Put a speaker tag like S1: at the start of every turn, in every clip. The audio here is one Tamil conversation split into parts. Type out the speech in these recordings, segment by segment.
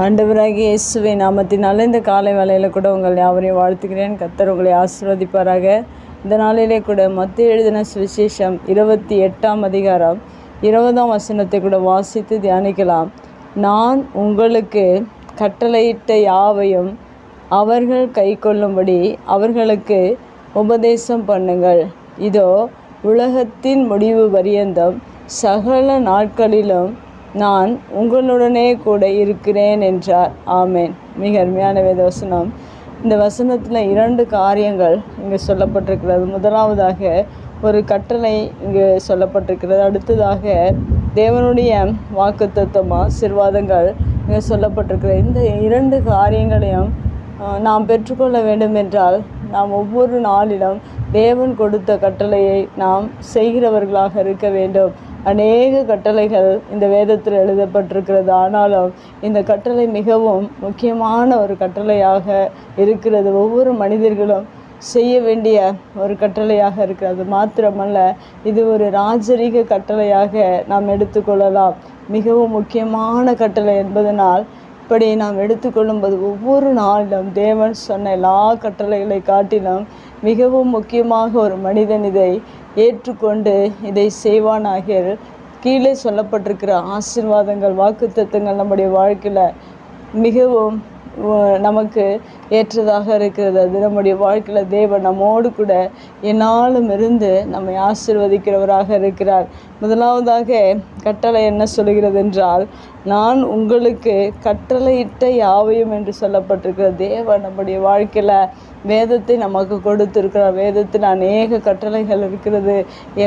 S1: ஆண்டவராகிய இயேசுவின் நாமத்தினால இந்த காலை வேளையில் கூட உங்கள் யாவரையும் வாழ்த்துக்கிறேன். கர்த்தர் உங்களை ஆசீர்வதிப்பாராக. இந்த நாளிலே கூட மத்தேயு எழுதின சுவிசேஷம் 28ஆம் அதிகாரம் 20ஆம் வசனத்தை கூட வாசித்து தியானிக்கலாம். நான் உங்களுக்கு கட்டளையிட்ட யாவையும் அவர்கள் கைக்கொள்ளும்படி அவர்களுக்கு உபதேசம் பண்ணுங்கள். இதோ உலகத்தின் முடிவு பரியந்தம் சகல நாட்களிலும் நான் உங்களுடனே கூட இருக்கிறேன் என்றார். ஆமேன். மிக அருமையான வேத வசனம். இந்த வசனத்தில் 2 காரியங்கள் இங்கே சொல்லப்பட்டிருக்கிறது. முதலாவதாக ஒரு கட்டளை இங்கே சொல்லப்பட்டிருக்கிறது. அடுத்ததாக தேவனுடைய வாக்குத்தத்தம் ஆசீர்வாதங்கள் இங்கே சொல்லப்பட்டிருக்கிறது. இந்த 2 காரியங்களையும் நாம் பெற்றுக்கொள்ள வேண்டும் என்றால் நாம் ஒவ்வொரு நாளிலும் தேவன் கொடுத்த கட்டளையை நாம் செய்கிறவர்களாக இருக்க வேண்டும். அநேக கட்டளைகள் இந்த வேதத்தில் எழுதப்பட்டிருக்கிறது. ஆனாலும் இந்த கட்டளை மிகவும் முக்கியமான ஒரு கட்டளையாக இருக்கிறது. ஒவ்வொரு மனிதர்களும் செய்ய வேண்டிய ஒரு கட்டளையாக இருக்கிறது. மாத்திரமல்ல, இது ஒரு ராஜரீக கட்டளையாக நாம் எடுத்துக்கொள்ளலாம். மிகவும் முக்கியமான கட்டளை என்பதனால் இப்படி நாம் எடுத்துக்கொள்ளும்போது ஒவ்வொரு நாளிலும் தேவன் சொன்ன எல்லா கட்டளைகளை காட்டிலும் மிகவும் முக்கியமாக ஒரு மனிதன் இதை ஏற்றுக்கொண்டு இதை செய்வானாக கீழே சொல்லப்பட்டிருக்கிற ஆசீர்வாதங்கள் வாக்குத்தத்தங்கள் நம்முடைய வாழ்க்கையில் மிகவும் நமக்கு ஏற்றதாக இருக்கிறது. அது நம்முடைய வாழ்க்கையில் தேவன் நம்மோடு கூட என்னாலும் இருந்து நம்மை ஆசீர்வதிக்கிறவராக இருக்கிறார். முதலாவதாக கட்டளை என்ன சொல்கிறது என்றால், நான் உங்களுக்கு கட்டளையிட்ட யாவையும் என்று சொல்லப்பட்டிருக்கிறது. தேவன் நம்முடைய வாழ்க்கையில் வேதத்தை நமக்கு கொடுத்திருக்கிறார். வேதத்தில் அநேக கட்டளைகள் இருக்கிறது.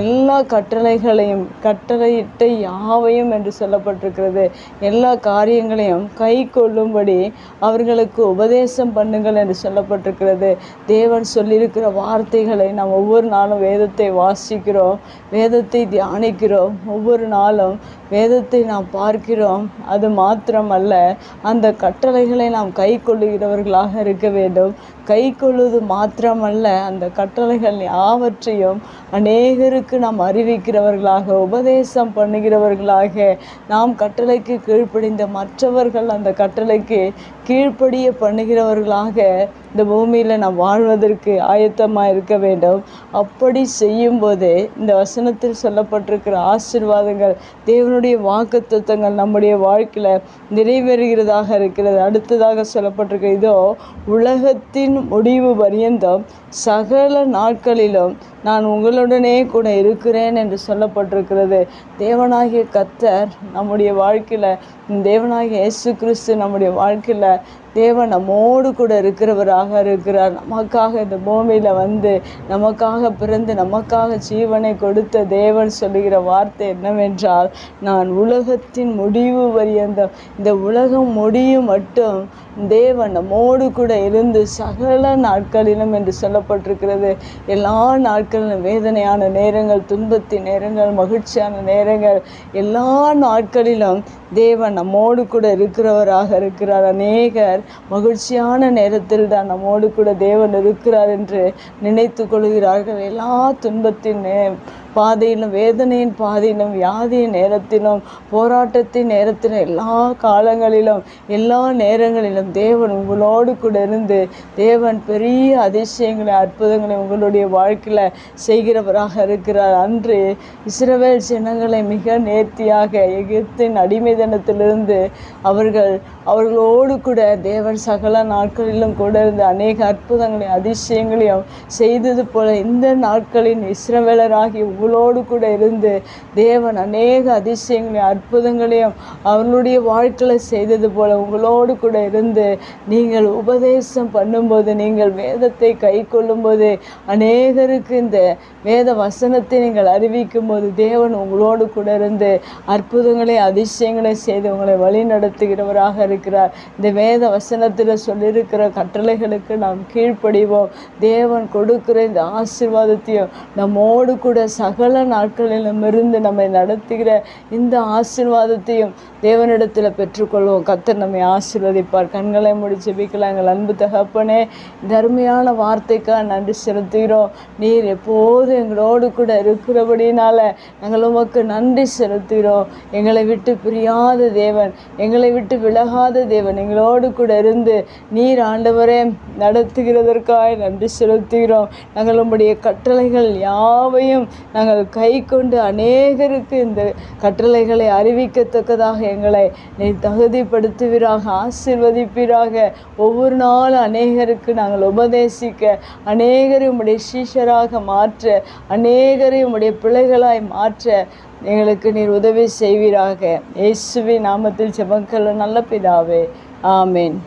S1: எல்லா கட்டளைகளையும் கட்டளையிட்ட யாவையும் என்று சொல்லப்பட்டிருக்கிறது. எல்லா காரியங்களையும் கை கொள்ளும்படி அவர்களுக்கு உபதேசம் பண்ணுங்கள் என்று சொல்லப்பட்டிருக்கிறது. தேவன் சொல்லியிருக்கிற வார்த்தைகளை நாம் ஒவ்வொரு நாளும் வேதத்தை வாசிக்கிறோம், வேதத்தை தியானிக்கிறோம், ஒவ்வொரு நாளும் வேதத்தை நாம் பார்க்கிறோம். அது மாத்திரமல்ல, அந்த கட்டளைகளை நாம் கை கொள்ளுகிறவர்களாக இருக்க வேண்டும். கை கொள்வது மாத்திரமல்ல, அந்த கட்டளைகள் யாவற்றையும் அநேகருக்கு நாம் அறிவிக்கிறவர்களாக, உபதேசம் பண்ணுகிறவர்களாக, நாம் கட்டளைக்கு கீழ்ப்படிந்த மற்றவர்கள் அந்த கட்டளைக்கு கீழ்ப்படிய பண்ணுகிறவர்களாக இந்த பூமியில் நாம் வாழ்வதற்கு ஆயத்தமாக இருக்க வேண்டும். அப்படி செய்யும்போது இந்த வசனத்தில் சொல்லப்பட்டிருக்கிற ஆசீர்வாதங்கள், தேவனுடைய வாக்குத்தத்தங்கள் நம்முடைய வாழ்க்கையில் நிறைவேறுகிறதாக இருக்கிறது. அடுத்ததாக சொல்லப்பட்டிருக்க, இதோ உலகத்தின் முடிவு பரியந்தம் சகல நாட்களிலும் நான் உங்களுடனே கூட இருக்கிறேன் என்று சொல்லப்பட்டிருக்கிறது. தேவனாகிய கர்த்தர் நம்முடைய வாழ்க்கையில், தேவனாகிய இயேசு கிறிஸ்து நம்முடைய வாழ்க்கையில் தேவன் நம்மோடு கூட இருக்கிறவராக இருக்கிறார். நமக்காக இந்த பூமியில் வந்து நமக்காக பிறந்து நமக்காக ஜீவனை கொடுத்த தேவன் சொல்லுகிற வார்த்தை என்னவென்றால், நான் உலகத்தின் முடிவு பரியந்தம், இந்த உலகம் முடியும் மட்டும் தேவன் நம்மோடு கூட இருந்து சகல நாட்களிலும் என்று சொல்லப்பட்டிருக்கிறது. எல்லா நாட்களிலும் வேதனையான நேரங்கள், துன்பத்தின் நேரங்கள், மகிழ்ச்சியான நேரங்கள், எல்லா நாட்களிலும் தேவன் நம்மோடு கூட இருக்கிறவராக இருக்கிறார். அநேகர் மகிழ்ச்சியான நேரத்தில் தான் நம்மோடு கூட தேவன் இருக்கிறார் என்று நினைத்து கொள்கிறார்கள். எல்லா துன்பத்தின் பாதையிலும், வேதனையின் பாதையிலும், வியாதியின் நேரத்திலும், போராட்டத்தின் நேரத்திலும், எல்லா காலங்களிலும், எல்லா நேரங்களிலும் தேவன் உங்களோடு கூட இருந்து தேவன் பெரிய அதிசயங்களை, அற்புதங்களை உங்களுடைய வாழ்க்கையில் செய்கிறவராக இருக்கிறார். அன்று இஸ்ரவேல் ஜனங்களை மிக நேர்த்தியாக எகிப்தின் அடிமைத்தனத்திலிருந்து அவர்களோடு கூட தேவன் சகல நாட்களிலும் கூட இருந்து அநேக அற்புதங்களையும் அதிசயங்களையும் செய்தது போல இந்த நாட்களின் இஸ்ரவேலராகி உங்களோடு கூட இருந்து தேவன் அநேக அதிசயங்களையும் அற்புதங்களையும் அவர்களுடைய வாழ்க்கையில் செய்தது போல உங்களோடு கூட இருந்து நீங்கள் உபதேசம் பண்ணும்போது, நீங்கள் வேதத்தை கை கொள்ளும்போது, அநேகருக்கு இந்த வேத வசனத்தை நீங்கள் அறிவிக்கும் போது தேவன் உங்களோடு கூட இருந்து அற்புதங்களை அதிசயங்களை செய்து உங்களை வழி நடத்துகிறவராக இருக்கிறார். இந்த வேத வசனத்தில் சொல்லியிருக்கிற கட்டளைகளுக்கு நாம் கீழ்ப்படிவோம். தேவன் கொடுக்கிற இந்த ஆசீர்வாதத்தையும் நம்மோடு கூட சகல நாட்களிலும் இருந்து நம்மை நடத்துகிற இந்த ஆசீர்வாதத்தையும் தேவனிடத்தில் பெற்றுக்கொள்வோம். கர்த்தர் நம்மை ஆசீர்வதிப்பார். கண்களை மூடி ஜெபிக்கலாம். எங்கள் அன்பு தகப்பனே, இந்த அருமையான வார்த்தைக்காக நன்றி செலுத்துகிறோம். நீர் எப்போது எங்களோடு கூட இருக்கிறபடினால நாங்கள் உமக்கு நன்றி செலுத்துகிறோம். எங்களை விட்டு பிரியாத தேவன், எங்களை விட்டு விலகாத தேவன், எங்களோடு கூட இருந்து நீர் ஆண்டவரே நடத்துகிறதற்காக நன்றி செலுத்துகிறோம். நாங்கள் உம்முடைய கட்டளைகள் யாவையும் நாங்கள் கை கொண்டு அநேகருக்கு இந்த கட்டளைகளை அறிவிக்கத்தக்கதாக எங்களை நீர் தகுதிப்படுத்துவீராக, ஆசீர்வதிப்பீராக. ஒவ்வொரு நாளும் அநேகருக்கு நாங்கள் உபதேசிக்க, அநேகரை உம்முடைய சீஷராக மாற்ற, அநேகரை உம்முடைய பிள்ளைகளாய் மாற்ற எங்களுக்கு நீர் உதவி செய்வீராக. இயேசுவின் நாமத்தில் ஜெபங்கள் நல்ல பிதாவே, ஆமேன்.